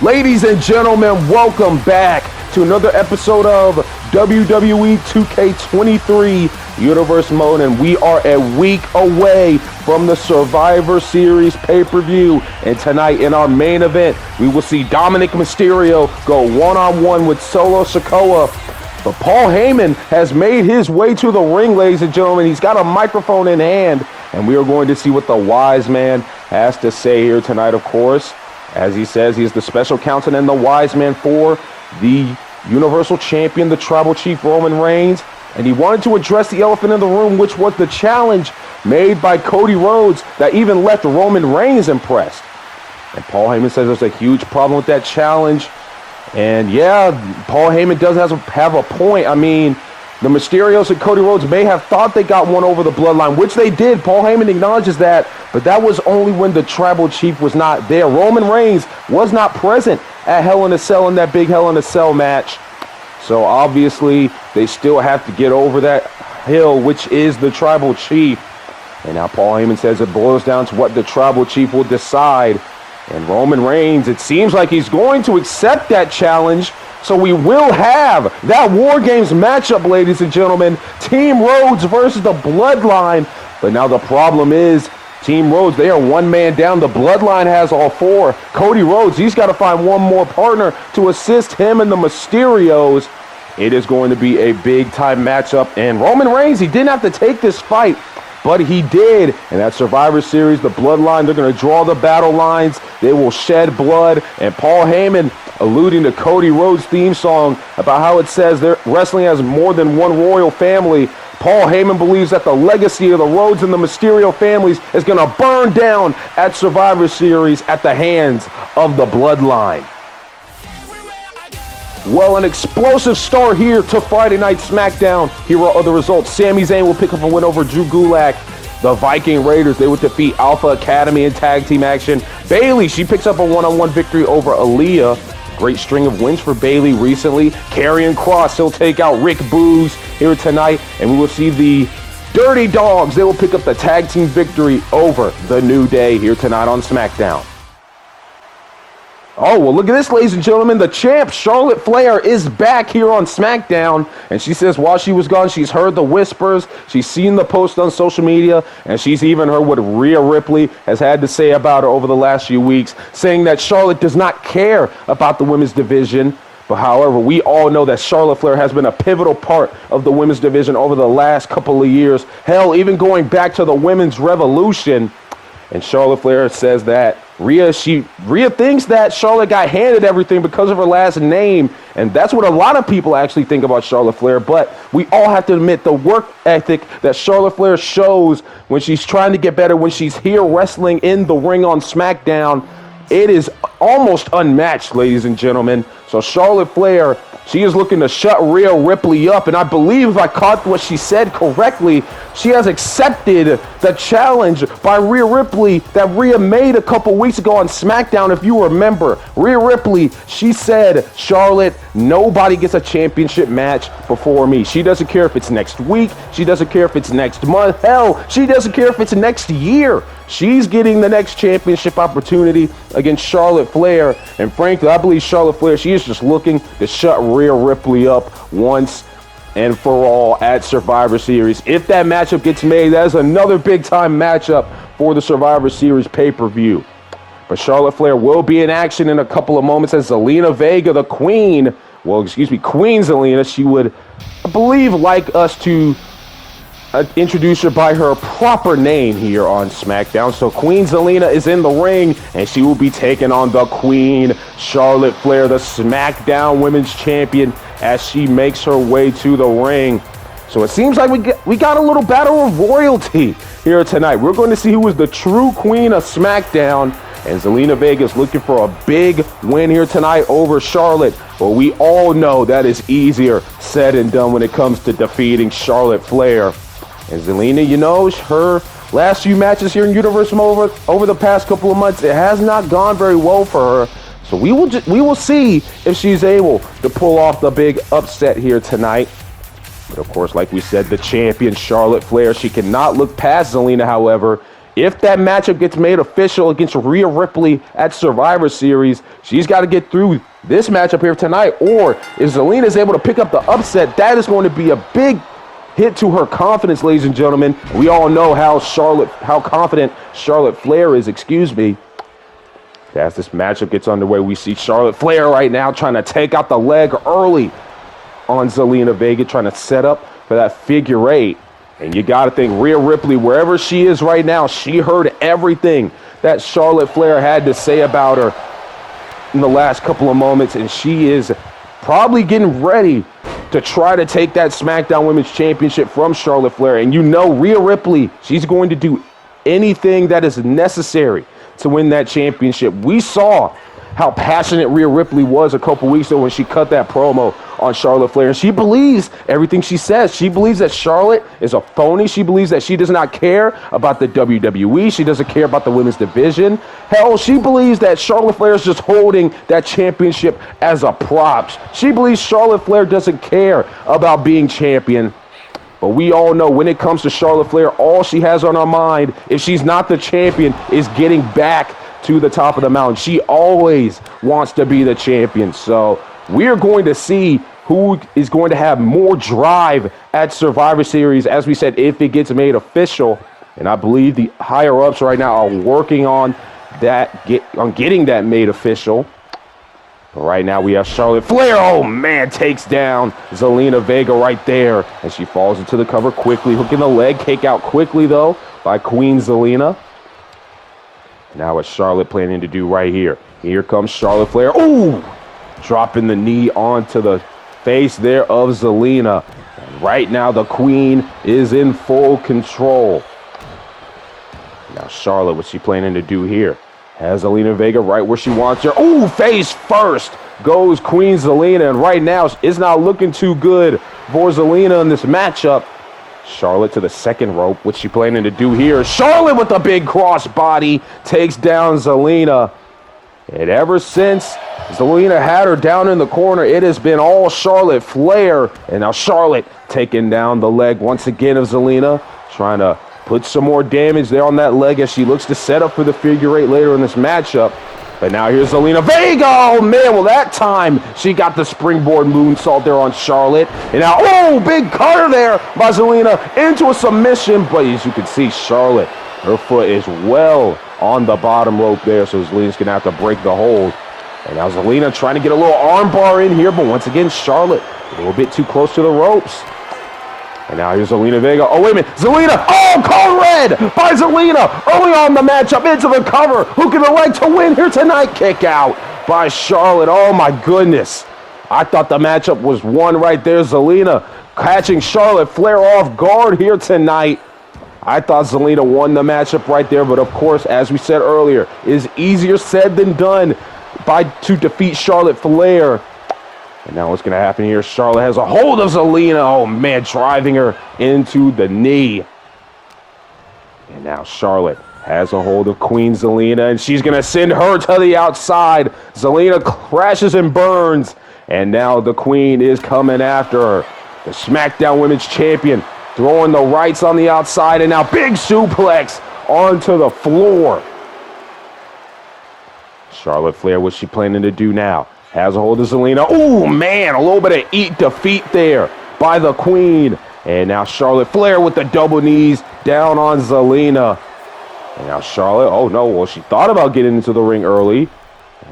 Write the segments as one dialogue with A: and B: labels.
A: Ladies and gentlemen, welcome back to another episode of WWE 2K23 Universe Mode, and we are a week away from the Survivor Series pay-per-view. And tonight in our main event, we will see Dominik Mysterio go one-on-one with Solo Sikoa. But Paul Heyman has made his way to the ring, ladies and gentlemen. He's got a microphone in hand, and we are going to see what the wise man has to say here tonight, of course. As he says, he's the special counsel and the wise man for the Universal Champion, the Tribal Chief Roman Reigns. And he wanted to address the elephant in the room, which was the challenge made by Cody Rhodes that even left Roman Reigns impressed. And Paul Heyman says there's a huge problem with that challenge. And yeah, Paul Heyman does have a point. I mean, the Mysterios and Cody Rhodes may have thought they got one over the Bloodline, which they did. Paul Heyman acknowledges that, but that was only when the Tribal Chief was not there. Roman Reigns was not present at Hell in a Cell in that big Hell in a Cell match. So obviously, they still have to get over that hill, which is the Tribal Chief. And now Paul Heyman says it boils down to what the Tribal Chief will decide. And Roman Reigns, it seems like he's going to accept that challenge. So we will have that Wargames matchup, ladies and gentlemen. Team Rhodes versus the Bloodline. But now the problem is, Team Rhodes, they are one man down. The Bloodline has all four. Cody Rhodes, he's got to find one more partner to assist him and the Mysterios. It is going to be a big-time matchup. And Roman Reigns, he didn't have to take this fight, but he did. And that Survivor Series, the Bloodline, they're going to draw the battle lines. They will shed blood. And Paul Heyman, alluding to Cody Rhodes' theme song about how it says wrestling has more than one royal family. Paul Heyman believes that the legacy of the Rhodes and the Mysterio families is going to burn down at Survivor Series at the hands of the Bloodline. Well, an explosive start here to Friday Night SmackDown. Here are other results. Sami Zayn will pick up a win over Drew Gulak. The Viking Raiders, they would defeat Alpha Academy in tag team action. Bayley, she picks up a one-on-one victory over Aaliyah. Great string of wins for Bayley recently. Karrion Kross, he'll take out Rick Boogs here tonight. And we will see the Dirty Dogs. They will pick up the tag team victory over the New Day here tonight on SmackDown. Oh, well, look at this, ladies and gentlemen. The champ, Charlotte Flair, is back here on SmackDown. And she says while she was gone, she's heard the whispers. She's seen the posts on social media. And she's even heard what Rhea Ripley has had to say about her over the last few weeks, saying that Charlotte does not care about the women's division. But however, we all know that Charlotte Flair has been a pivotal part of the women's division over the last couple of years. Hell, even going back to the women's revolution. And Charlotte Flair says that Rhea thinks that Charlotte got handed everything because of her last name. And that's what a lot of people actually think about Charlotte Flair. But we all have to admit the work ethic that Charlotte Flair shows when she's trying to get better, when she's here wrestling in the ring on SmackDown. It is almost unmatched, ladies and gentlemen. So Charlotte Flair, she is looking to shut Rhea Ripley up. And I believe if I caught what she said correctly, she has accepted the challenge by Rhea Ripley that Rhea made a couple weeks ago on SmackDown, if you remember. Rhea Ripley, she said, Charlotte, nobody gets a championship match before me. She doesn't care if it's next week. She doesn't care if it's next month. Hell, she doesn't care if it's next year. She's getting the next championship opportunity against Charlotte Flair. And frankly, I believe Charlotte Flair, she is just looking to shut Rhea Ripley up once and for all at Survivor Series. If that matchup gets made, that is another big-time matchup for the Survivor Series pay-per-view. But Charlotte Flair will be in action in a couple of moments as Zelina Vega, the Queen Zelina, she would, I believe, like us to introduce her by her proper name here on SmackDown. So Queen Zelina is in the ring, and she will be taking on the Queen, Charlotte Flair, the SmackDown Women's Champion, as she makes her way to the ring. So it seems like we got a little battle of royalty here tonight. We're going to see who is the true Queen of SmackDown, and Zelina Vega is looking for a big win here tonight over Charlotte. But we all know that is easier said than done when it comes to defeating Charlotte Flair. And Zelina, you know, her last few matches here in Universe Mode over the past couple of months, it has not gone very well for her. So we will see if she's able to pull off the big upset here tonight. But of course, like we said, the champion Charlotte Flair, she cannot look past Zelina, however. if that matchup gets made official against Rhea Ripley at Survivor Series, she's got to get through this matchup here tonight. Or if Zelina is able to pick up the upset, that is going to be a big hit to her confidence, ladies and gentlemen. We all know how confident Charlotte Flair is, As this matchup gets underway, we see Charlotte Flair right now trying to take out the leg early on Zelina Vega, trying to set up for that figure 8. And you got to think Rhea Ripley, wherever she is right now, she heard everything that Charlotte Flair had to say about her in the last couple of moments, and she is probably getting ready to try to take that SmackDown Women's Championship from Charlotte Flair. And you know Rhea Ripley, she's going to do anything that is necessary to win that championship. We saw how passionate Rhea Ripley was a couple weeks ago when she cut that promo on Charlotte Flair. And she believes everything she says. She believes that Charlotte is a phony. She believes that she does not care about the WWE. She doesn't care about the women's division. Hell, she believes that Charlotte Flair is just holding that championship as a prop. She believes Charlotte Flair doesn't care about being champion. But we all know when it comes to Charlotte Flair, all she has on her mind, if she's not the champion, is getting back to the top of the mountain. She always wants to be the champion. So we're going to see who is going to have more drive at Survivor Series, as we said, if it gets made official. And I believe the higher-ups right now are working on that, getting that made official. But right now we have Charlotte Flair. Oh, man, takes down Zelina Vega right there. And she falls into the cover quickly, hooking the leg kick out quickly, though, by Queen Zelina. Now what's Charlotte planning to do right here? Here comes Charlotte Flair. Ooh! Dropping the knee onto the face there of Zelina. And right now the Queen is in full control. Now Charlotte, what's she planning to do here? Has Zelina Vega right where she wants her. Ooh, face first goes Queen Zelina. And right now it's not looking too good for Zelina in this matchup. Charlotte to the second rope. What's she planning to do here? Charlotte with a big crossbody takes down Zelina. And ever since Zelina had her down in the corner, it has been all Charlotte Flair. And now Charlotte taking down the leg once again of Zelina, trying to put some more damage there on that leg as she looks to set up for the figure 8 later in this matchup. But now here's Zelina Vega. Oh, man, well, that time she got the springboard moonsault there on Charlotte. And now, oh, big cutter there by Zelina into a submission. But as you can see, Charlotte, her foot is well on the bottom rope there, so Zelina's going to have to break the hold. And now Zelina trying to get a little arm bar in here, but once again, Charlotte a little bit too close to the ropes. And now here's Zelina Vega. Oh, wait a minute. Zelina. Oh, call red by Zelina. Early on the matchup into the cover. Hooking the leg to win here tonight. Kick out by Charlotte. Oh, my goodness. I thought the matchup was won right there. Zelina catching Charlotte Flair off guard here tonight. I thought Zelina won the matchup right there. But, of course, as we said earlier, it is easier said than done to defeat Charlotte Flair. And now what's going to happen here? Charlotte has a hold of Zelina. Oh, man, driving her into the knee. And now Charlotte has a hold of Queen Zelina, and she's going to send her to the outside. Zelina crashes and burns. And now the Queen is coming after her. The SmackDown Women's Champion throwing the rights on the outside, and now big suplex onto the floor. Charlotte Flair, what's she planning to do now? Has a hold of Zelina. Oh, man, a little bit of eat defeat there by the Queen. And now Charlotte Flair with the double knees down on Zelina. And now Charlotte, oh, no, well, she thought about getting into the ring early.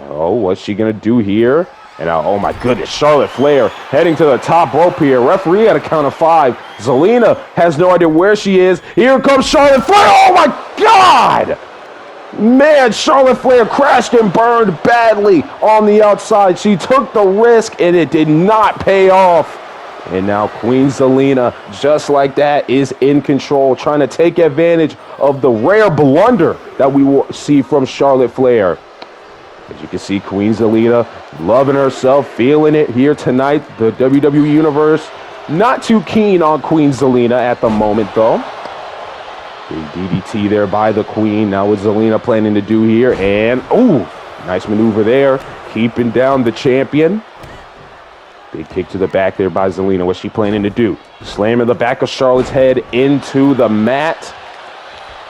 A: Oh, what's she going to do here? And now, oh, my goodness, Charlotte Flair heading to the top rope here. Referee at a count of 5. Zelina has no idea where she is. Here comes Charlotte Flair. Oh, my God! Man, Charlotte Flair crashed and burned badly on the outside. She took the risk, and it did not pay off. And now Queen Zelina, just like that, is in control, trying to take advantage of the rare blunder that we will see from Charlotte Flair. As you can see, Queen Zelina loving herself, feeling it here tonight. The WWE Universe not too keen on Queen Zelina at the moment, though. Big DDT there by the Queen. Now what's Zelina planning to do here? And, ooh, nice maneuver there. Keeping down the champion. Big kick to the back there by Zelina. What's she planning to do? Slamming the back of Charlotte's head into the mat.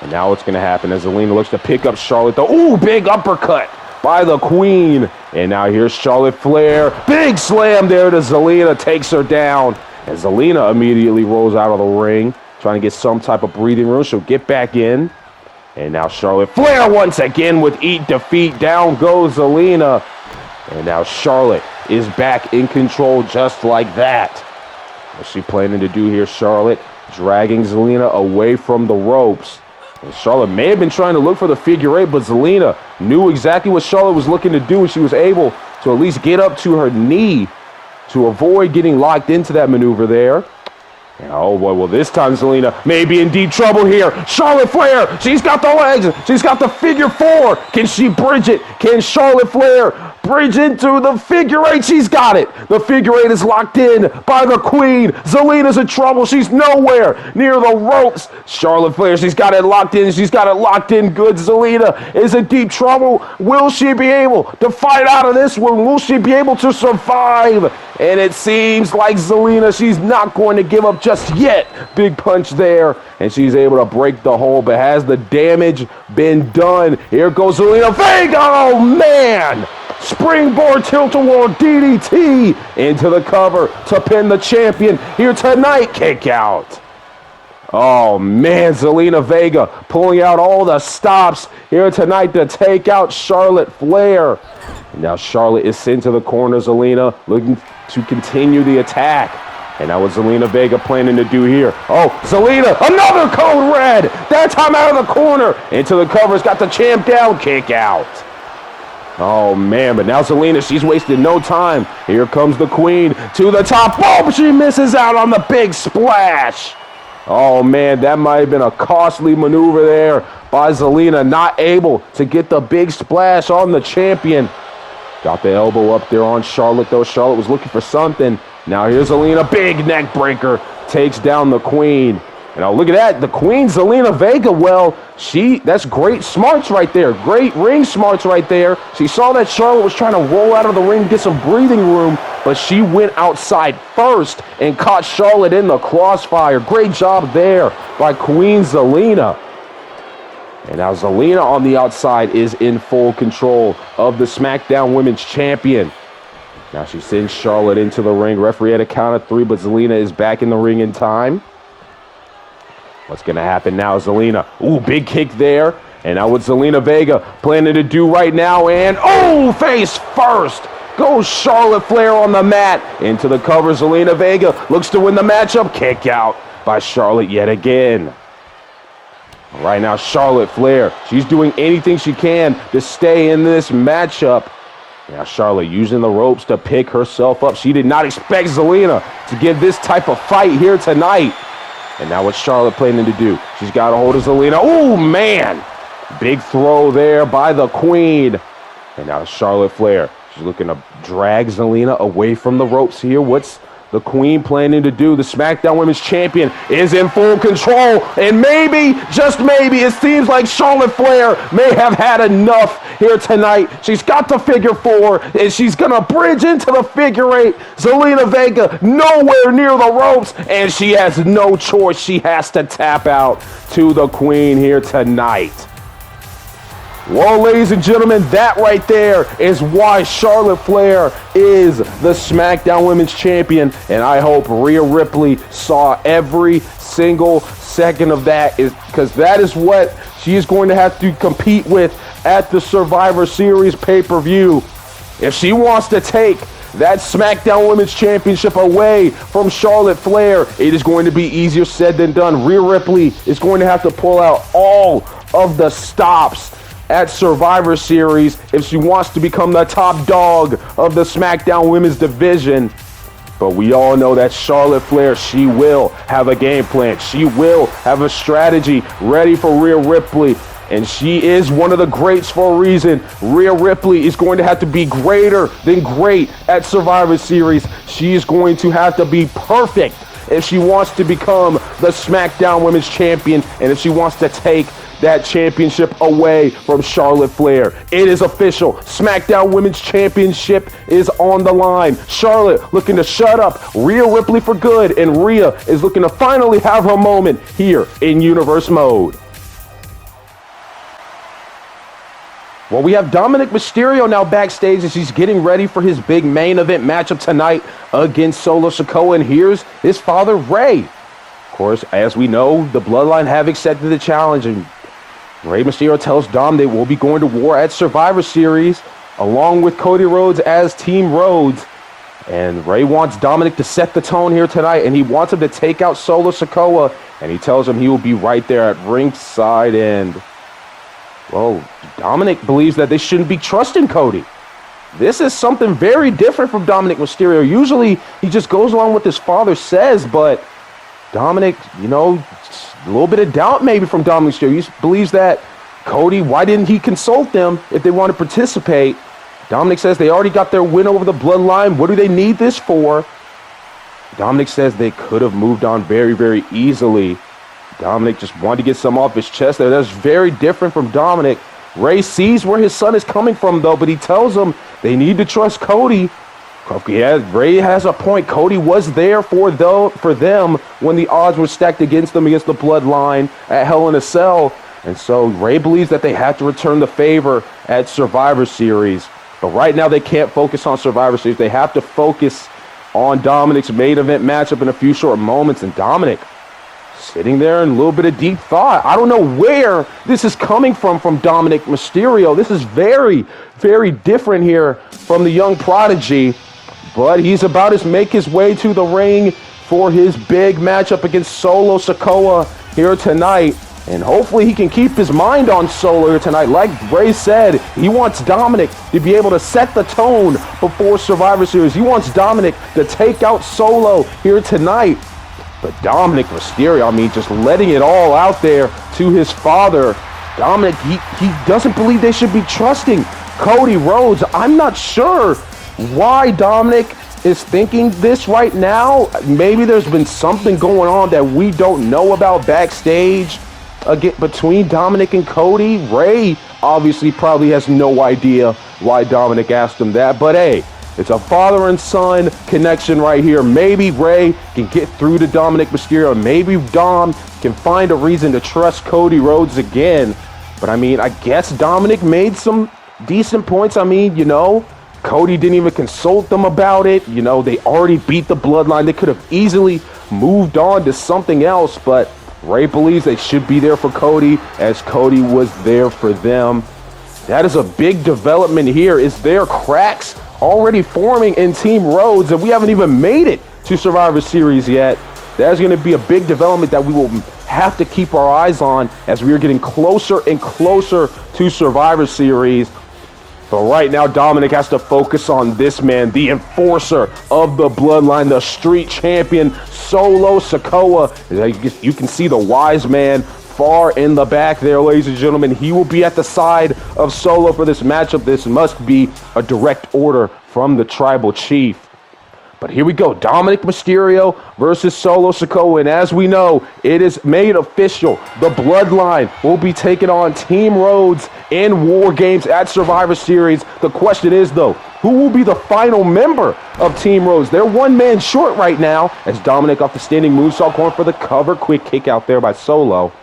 A: And now what's going to happen as Zelina looks to pick up Charlotte. Ooh, big uppercut by the Queen. And now here's Charlotte Flair. Big slam there to Zelina, takes her down. And Zelina immediately rolls out of the ring, trying to get some type of breathing room. She'll get back in. And now Charlotte Flair once again with eat defeat. Down goes Zelina. And now Charlotte is back in control just like that. What's she planning to do here, Charlotte? Dragging Zelina away from the ropes. And Charlotte may have been trying to look for the figure eight, but Zelina knew exactly what Charlotte was looking to do, and she was able to at least get up to her knee to avoid getting locked into that maneuver there. And oh boy, well this time Zelina may be in deep trouble here. Charlotte Flair, she's got the legs, she's got the figure four. Can she bridge it? Can Charlotte Flair bridge into the figure eight? She's got it. The figure eight is locked in by the Queen. Zelina's in trouble. She's nowhere near the ropes. Charlotte Flair, she's got it locked in. She's got it locked in good. Zelina is in deep trouble. Will she be able to fight out of this one? Will she be able to survive? And it seems like Zelina, she's not going to give up just yet. Big punch there, and she's able to break the hold, but has the damage been done? Here goes Zelina Vega. Oh, man. Springboard tilt-a-whirl DDT into the cover to pin the champion here tonight. Kick out. Oh, man, Zelina Vega pulling out all the stops here tonight to take out Charlotte Flair. And now Charlotte is sent to the corner. Zelina looking to continue the attack. And now what's Zelina Vega planning to do here? Oh, Zelina, another code red. That time out of the corner. Into the cover's got the champ down. Kick out. Oh, man, but now Zelina, she's wasted no time. Here comes the Queen to the top. Oh, she misses out on the big splash. Oh, man, that might have been a costly maneuver there by Zelina. Not able to get the big splash on the champion. Got the elbow up there on Charlotte, though. Charlotte was looking for something. Now here's Zelina, big neck breaker, takes down the Queen. And now look at that, the Queen, Zelina Vega, well, that's great smarts right there. Great ring smarts right there. She saw that Charlotte was trying to roll out of the ring to get some breathing room, but she went outside first and caught Charlotte in the crossfire. Great job there by Queen Zelina. And now Zelina on the outside is in full control of the SmackDown Women's Champion. Now she sends Charlotte into the ring. Referee at a count of 3, but Zelina is back in the ring in time. What's going to happen now, Zelina? Ooh, big kick there. And now what Zelina Vega planning to do right now. And, oh, face first. Goes Charlotte Flair on the mat. Into the cover, Zelina Vega looks to win the matchup. Kick out by Charlotte yet again. All right, now Charlotte Flair, she's doing anything she can to stay in this matchup. Now Charlotte using the ropes to pick herself up. She did not expect Zelina to give this type of fight here tonight. And now what's Charlotte planning to do? She's got a hold of Zelina. Oh, man. Big throw there by the Queen. And now Charlotte Flair. She's looking to drag Zelina away from the ropes here. What's the Queen planning to do? The SmackDown Women's Champion is in full control. And maybe, just maybe, it seems like Charlotte Flair may have had enough here tonight. She's got the figure 4, and she's going to bridge into the figure 8. Zelina Vega nowhere near the ropes, and she has no choice. She has to tap out to the Queen here tonight. Well, ladies and gentlemen, that right there is why Charlotte Flair is the SmackDown Women's Champion, and I hope Rhea Ripley saw every single second of that, because that is what she is going to have to compete with at the Survivor Series pay-per-view. If she wants to take that SmackDown Women's Championship away from Charlotte Flair, it is going to be easier said than done. Rhea Ripley is going to have to pull out all of the stops at Survivor Series if she wants to become the top dog of the SmackDown Women's division. But we all know that Charlotte Flair, she will have a game plan. She will have a strategy ready for Rhea Ripley. And she is one of the greats for a reason. Rhea Ripley is going to have to be greater than great at Survivor Series. She is going to have to be perfect if she wants to become the SmackDown Women's Champion and if she wants to take that championship away from Charlotte Flair. It is official. SmackDown Women's Championship is on the line. Charlotte looking to shut up Rhea Ripley for good, and Rhea is looking to finally have her moment here in Universe Mode. Well, we have Dominik Mysterio now backstage as he's getting ready for his big main event matchup tonight against Solo Sikoa, and here's his father, Rey. Of course, as we know, the Bloodline have accepted the challenge, and Rey Mysterio tells Dom they will be going to war at Survivor Series, along with Cody Rhodes as Team Rhodes. And Rey wants Dominik to set the tone here tonight, and he wants him to take out Solo Sikoa, and he tells him he will be right there at ringside. And well, Dominik believes that they shouldn't be trusting Cody. This is something very different from Dominik Mysterio. Usually, he just goes along with his father says, but Dominik, you know, a little bit of doubt maybe from Dominik Mysterio. He believes that Cody, why didn't he consult them if they want to participate? Dominik says they already got their win over the Bloodline. What do they need this for? Dominik says they could have moved on very, very easily. Dominik just wanted to get some off his chest there. That's very different from Dominik. Rey sees where his son is coming from, though, but he tells him they need to trust Cody. Yeah, Rey has a point. Cody was there for them when the odds were stacked against them against the Bloodline at Hell in a Cell. And so Rey believes that they have to return the favor at Survivor Series. But right now they can't focus on Survivor Series. They have to focus on Dominik's main event matchup in a few short moments. And Dominik sitting there in a little bit of deep thought. I don't know where this is coming from Dominik Mysterio. This is very, very different here from the young prodigy. But he's about to make his way to the ring for his big matchup against Solo Sikoa here tonight. And hopefully he can keep his mind on Solo here tonight. Like Rey said, he wants Dominik to be able to set the tone before Survivor Series. He wants Dominik to take out Solo here tonight. But Dominik Mysterio, I mean, just letting it all out there to his father. Dominik, he doesn't believe they should be trusting Cody Rhodes. I'm not sure why Dominik is thinking this right now. Maybe there's been something going on that we don't know about backstage between Dominik and Cody. Rey obviously probably has no idea why Dominik asked him that. But hey, it's a father and son connection right here. Maybe Rey can get through to Dominik Mysterio. Maybe Dom can find a reason to trust Cody Rhodes again. But I mean, I guess Dominik made some decent points. I mean, you know, Cody didn't even consult them about it. You know, they already beat the Bloodline. They could have easily moved on to something else. But Rey believes they should be there for Cody as Cody was there for them. That is a big development here. Is there cracks already forming in Team Rhodes, and we haven't even made it to Survivor Series yet? That's going to be a big development that we will have to keep our eyes on as we are getting closer and closer to Survivor Series. But right now, Dominik has to focus on this man, the Enforcer of the Bloodline, the Street Champion, Solo Sikoa. You can see the wise man far in the back there, ladies and gentlemen. He will be at the side of Solo for this matchup. This must be a direct order from the Tribal Chief. But here we go, Dominik Mysterio versus Solo Sikoa. And as we know, it is made official. The Bloodline will be taking on Team Rhodes in Wargames at Survivor Series. The question is, though, who will be the final member of Team Rhodes? They're one man short right now as Dominik off the standing moonsault going for the cover. Quick kick out there by Solo.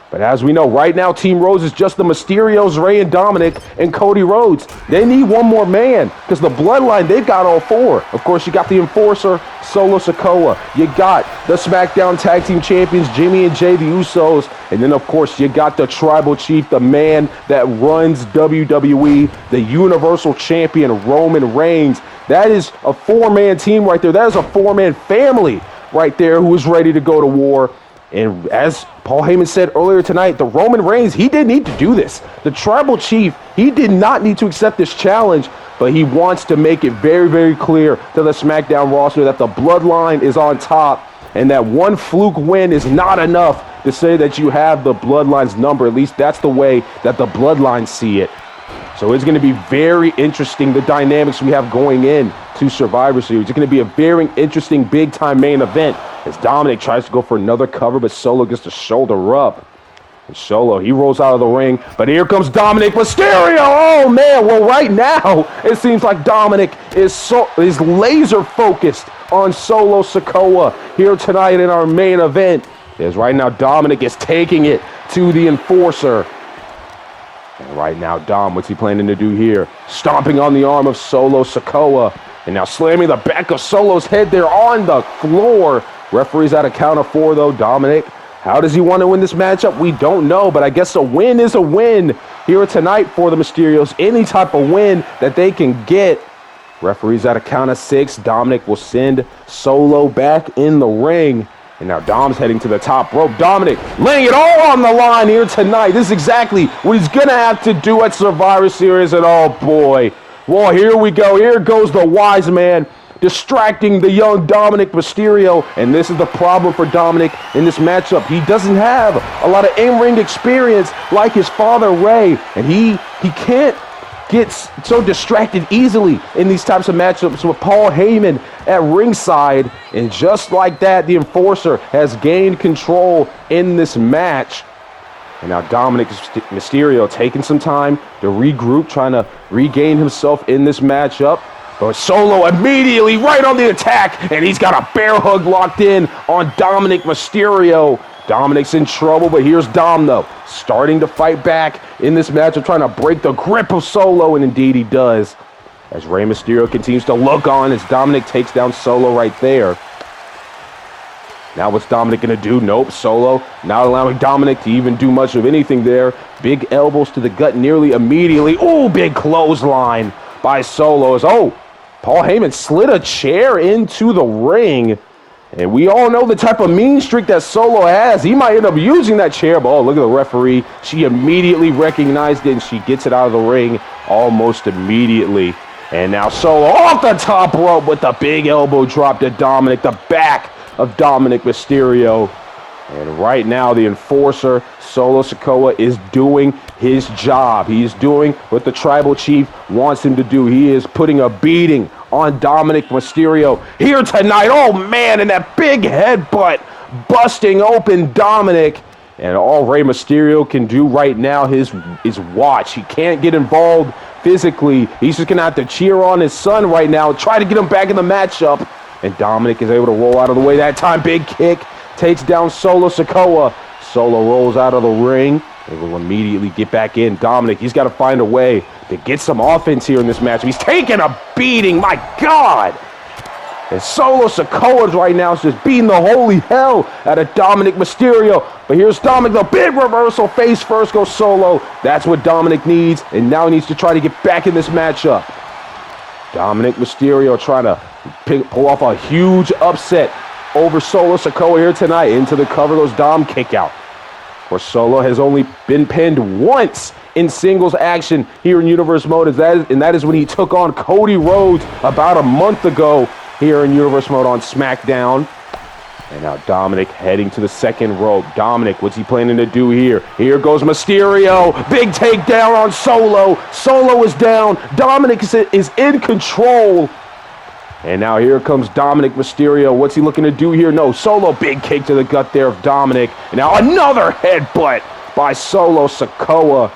A: But as we know, right now, Team Rhodes is just the Mysterios, Rey and Dominik, and Cody Rhodes. They need one more man because the Bloodline, they've got all four. Of course, you got the Enforcer, Solo Sikoa. You got the SmackDown Tag Team Champions, Jimmy and Jay, the Usos. And then, of course, you got the Tribal Chief, the man that runs WWE, the Universal Champion, Roman Reigns. That is a four-man team right there. That is a four-man family right there who is ready to go to war. And as Paul Heyman said earlier tonight, the Roman Reigns, he didn't need to do this. The Tribal Chief, he did not need to accept this challenge, but he wants to make it very, very clear to the SmackDown roster that the Bloodline is on top and that one fluke win is not enough to say that you have the Bloodline's number. At least that's the way that the Bloodline see it. So it's going to be very interesting, the dynamics we have going in to Survivor Series. It's going to be a very interesting big-time main event as Dominik tries to go for another cover, but Solo gets the shoulder up. And Solo, he rolls out of the ring, but here comes Dominik Mysterio. Oh, man. Well, right now, it seems like Dominik is laser-focused on Solo Sikoa here tonight in our main event. As right now, Dominik is taking it to the Enforcer. And right now, Dom, what's he planning to do here? Stomping on the arm of Solo Sikoa. And now slamming the back of Solo's head there on the floor. Referee's at a count of 4, though. Dominik, how does he want to win this matchup? We don't know, but I guess a win is a win here tonight for the Mysterios. Any type of win that they can get. Referee's at a count of 6. Dominik will send Solo back in the ring. And now Dom's heading to the top rope. Dominik laying it all on the line here tonight. This is exactly what he's going to have to do at Survivor Series. And oh boy, well, here we go. Here goes the wise man distracting the young Dominik Mysterio. And this is the problem for Dominik in this matchup. He doesn't have a lot of in-ring experience like his father, Ray. And he can't gets so distracted easily in these types of matchups with Paul Heyman at ringside. And just like that, the Enforcer has gained control in this match. And now Dominik Mysterio taking some time to regroup, trying to regain himself in this matchup. But Solo immediately right on the attack, and he's got a bear hug locked in on Dominik Mysterio. Dominik's in trouble, but here's Dom, though, starting to fight back in this matchup, trying to break the grip of Solo, and indeed he does. As Rey Mysterio continues to look on as Dominik takes down Solo right there. Now what's Dominik going to do? Nope, Solo not allowing Dominik to even do much of anything there. Big elbows to the gut nearly immediately. Oh, big clothesline by Solo. Oh, Paul Heyman slid a chair into the ring. And we all know the type of mean streak that Solo has. He might end up using that chair, but oh, look at the referee. She immediately recognized it, and she gets it out of the ring almost immediately. And now Solo off the top rope with the big elbow drop to Dominik, the back of Dominik Mysterio. And right now, the Enforcer, Solo Sikoa, is doing his job. He's doing what the Tribal Chief wants him to do. He is putting a beating on Dominik Mysterio here tonight. Oh, man, and that big headbutt busting open Dominik. And all Rey Mysterio can do right now is watch. He can't get involved physically. He's just going to have to cheer on his son right now, try to get him back in the matchup. And Dominik is able to roll out of the way that time. Big kick takes down Solo Sikoa. Solo rolls out of the ring and will immediately get back in. Dominik, he's got to find a way to get some offense here in this match. He's taking a beating, my God. And Solo Sikoa right now is just beating the holy hell out of Dominik Mysterio. But here's Dominik, the big reversal. Face first goes Solo. That's what Dominik needs, and now he needs to try to get back in this matchup. Dominik Mysterio trying to pull off a huge upset over Solo Sikoa here tonight. Into the cover goes Dom kick out. Of course, Solo has only been pinned once in singles action here in Universe Mode, and that is when he took on Cody Rhodes about a month ago here in Universe Mode on SmackDown. And now Dominik heading to the second rope. Dominik, what's he planning to do here? Here goes Mysterio. Big takedown on Solo. Solo is down. Dominik is in control. And now here comes Dominik Mysterio. What's he looking to do here? No, Solo, big kick to the gut there of Dominik. And now another headbutt by Solo Sikoa.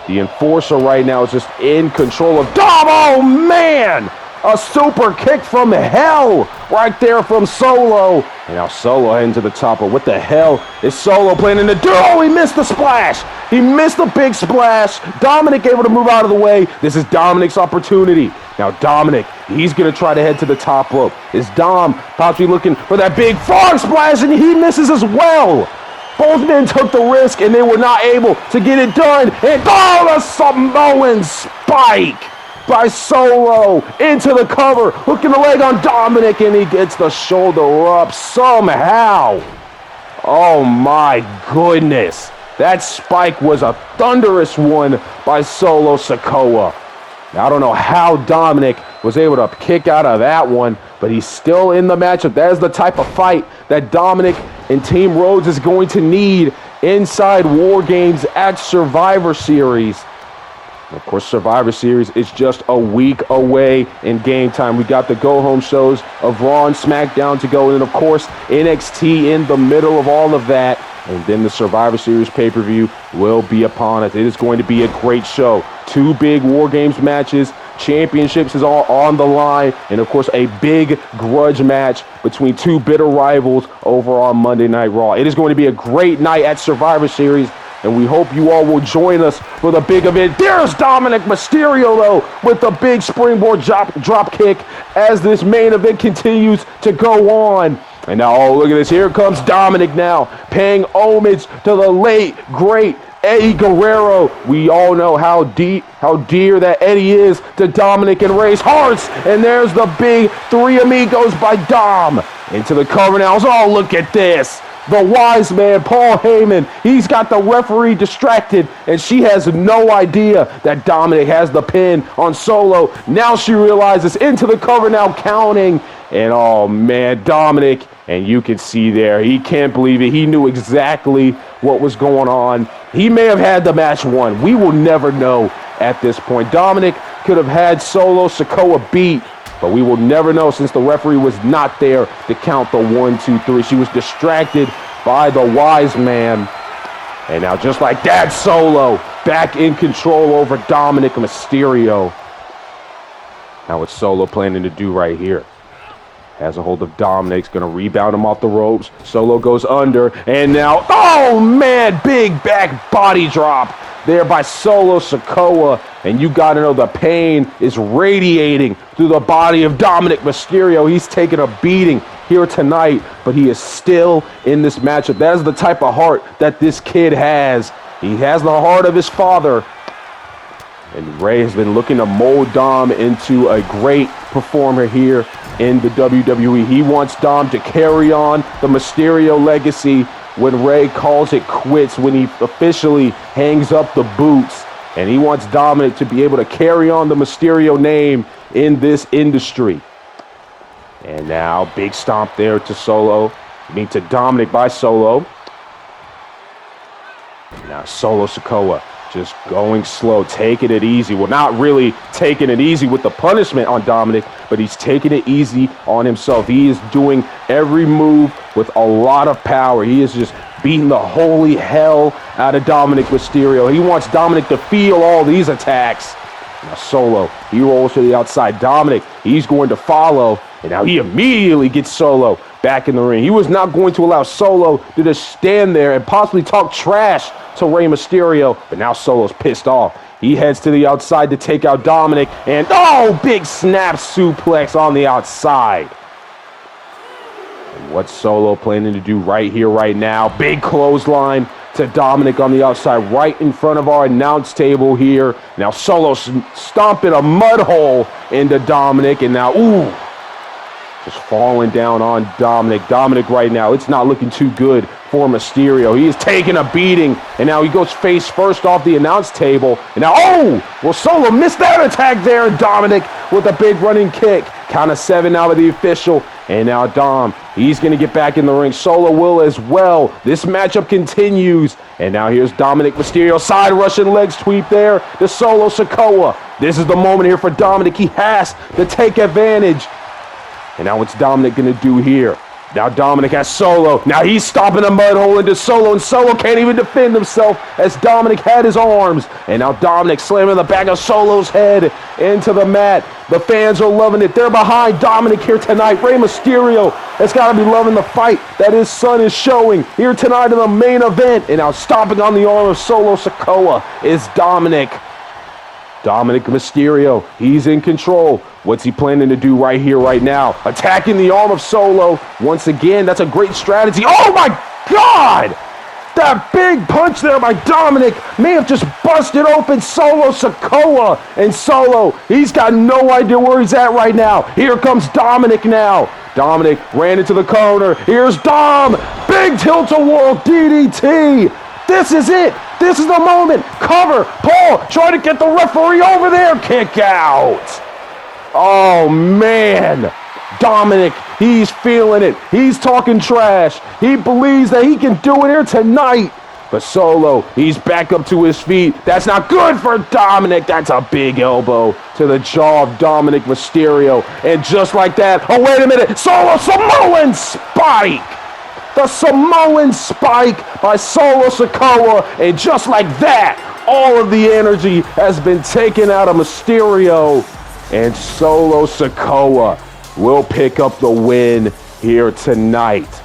A: The Enforcer right now is just in control of Dom. Oh, man! A super kick from hell right there from Solo. And now Solo heading to the top. But what the hell is Solo planning to do? Oh, he missed the splash. He missed the big splash. Dominik able to move out of the way. This is Dominik's opportunity. Now Dominik, he's going to try to head to the top rope. Is Dom possibly looking for that big frog splash, and he misses as well. Both men took the risk, and they were not able to get it done. And oh, the Samoan spike by Solo into the cover, hooking the leg on Dominik, and he gets the shoulder up somehow. Oh my goodness. That spike was a thunderous one by Solo Sikoa. Now, I don't know how Dominik was able to kick out of that one, but he's still in the matchup. That is the type of fight that Dominik and Team Rhodes is going to need inside Wargames at Survivor Series. And of course, Survivor Series is just a week away in game time. We got the go-home shows of Raw and SmackDown to go, and then, of course, NXT in the middle of all of that. And then the Survivor Series pay-per-view will be upon us. It is going to be a great show. 2 big War Games matches. Championships is all on the line. And, of course, a big grudge match between 2 bitter rivals over on Monday Night Raw. It is going to be a great night at Survivor Series. and we hope you all will join us for the big event. There's Dominik Mysterio, though, with the big springboard drop kick as this main event continues to go on. And now, oh, look at this. Here comes Dominik now, paying homage to the late, great Eddie Guerrero. We all know how dear that Eddie is to Dominik and Ray's hearts. And there's the big Three Amigos by Dom. Into the cover now. Oh, look at this. The wise man, Paul Heyman, he's got the referee distracted, and she has no idea that Dominik has the pin on Solo. Now she realizes, into the cover now, counting. And oh man, Dominik, and you can see there, he can't believe it. He knew exactly what was going on. He may have had the match won. We will never know at this point. Dominik could have had Solo Sikoa beat, but we will never know since the referee was not there to count the 1, 2, 3. She was distracted by the wise man. And now just like that, Solo back in control over Dominik Mysterio. Now what's Solo planning to do right here? Has a hold of Dominik's going to rebound him off the ropes. Solo goes under, and now, oh man, big back body drop there by Solo Sikoa. And you got to know the pain is radiating through the body of Dominik Mysterio. He's taking a beating here tonight, but he is still in this matchup. That is the type of heart that this kid has. He has the heart of his father. And Ray has been looking to mold Dom into a great performer here in the WWE. He wants Dom to carry on the Mysterio legacy when Ray calls it quits, when he officially hangs up the boots. And he wants Dominik to be able to carry on the Mysterio name in this industry. And now, big stomp there to Solo. To Dominik by Solo. Now Solo Sikoa just going slow, taking it easy. Well, not really taking it easy with the punishment on Dominik, but he's taking it easy on himself. He is doing every move with a lot of power. He is just beating the holy hell out of Dominik Mysterio. He wants Dominik to feel all these attacks. Now Solo, he rolls to the outside. Dominik, he's going to follow, and now he immediately gets Solo back in the ring. He was not going to allow Solo to just stand there and possibly talk trash to Rey Mysterio, but now Solo's pissed off. He heads to the outside to take out Dominik, and oh, big snap suplex on the outside. And what's Solo planning to do right here, right now? Big clothesline to Dominik on the outside, right in front of our announce table here. Now Solo stomping a mud hole into Dominik, and now, ooh, just falling down on Dominik. Dominik right now, it's not looking too good for Mysterio. He is taking a beating, and now he goes face first off the announce table. And now, oh, well, Solo missed that attack there, and Dominik with a big running kick. Count of 7 now with the official. And now Dom, he's going to get back in the ring. Solo will as well. This matchup continues. And now here's Dominik Mysterio. Side Russian leg sweep there to Solo Sikoa. This is the moment here for Dominik. He has to take advantage. And now what's Dominik going to do here? Now Dominik has Solo. Now he's stomping a mud hole into Solo, and Solo can't even defend himself as Dominik had his arms. And now Dominik slamming the back of Solo's head into the mat. The fans are loving it. They're behind Dominik here tonight. Rey Mysterio has got to be loving the fight that his son is showing here tonight in the main event. And now stomping on the arm of Solo Sikoa is Dominik. Dominik Mysterio, he's in control. What's he planning to do right here, right now? Attacking the arm of Solo. Once again, that's a great strategy. Oh my God! That big punch there by Dominik may have just busted open Solo Sikoa. And Solo, he's got no idea where he's at right now. Here comes Dominik now. Dominik ran into the corner. Here's Dom. Big tilt-a-whirl DDT. This is it. This is the moment. Cover. Paul trying to get the referee over there. Kick out. Oh, man. Dominik, he's feeling it. He's talking trash. He believes that he can do it here tonight. But Solo, he's back up to his feet. That's not good for Dominik. That's a big elbow to the jaw of Dominik Mysterio. And just like that, oh, wait a minute. Solo Samoan spike. The Samoan spike by Solo Sikoa. And just like that, all of the energy has been taken out of Mysterio. And Solo Sikoa will pick up the win here tonight.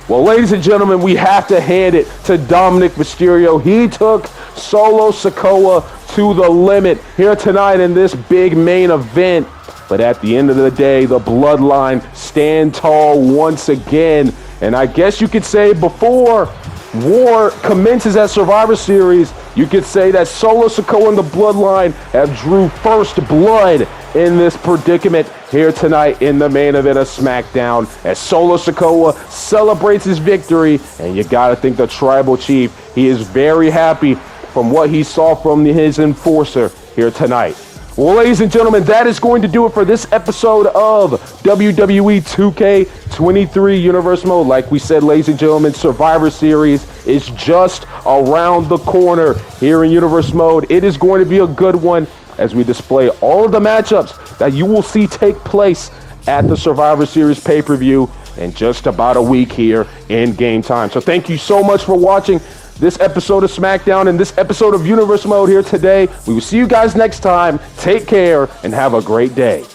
A: Well, ladies and gentlemen, we have to hand it to Dominik Mysterio. He took Solo Sikoa to the limit here tonight in this big main event. But at the end of the day, the Bloodline stand tall once again. And I guess you could say before war commences at Survivor Series, you could say that Solo Sikoa and the Bloodline have drew first blood in this predicament here tonight in the main event of SmackDown as Solo Sikoa celebrates his victory. And you got to think the Tribal Chief, he is very happy from what he saw from his Enforcer here tonight. Well, ladies and gentlemen, that is going to do it for this episode of WWE 2K23 Universe Mode. Like we said, ladies and gentlemen, Survivor Series is just around the corner here in Universe Mode. It is going to be a good one as we display all of the matchups that you will see take place at the Survivor Series pay-per-view in just about a week here in Game Time. So thank you so much for watching this episode of SmackDown and this episode of Universe Mode here today. We will see you guys next time. Take care and have a great day.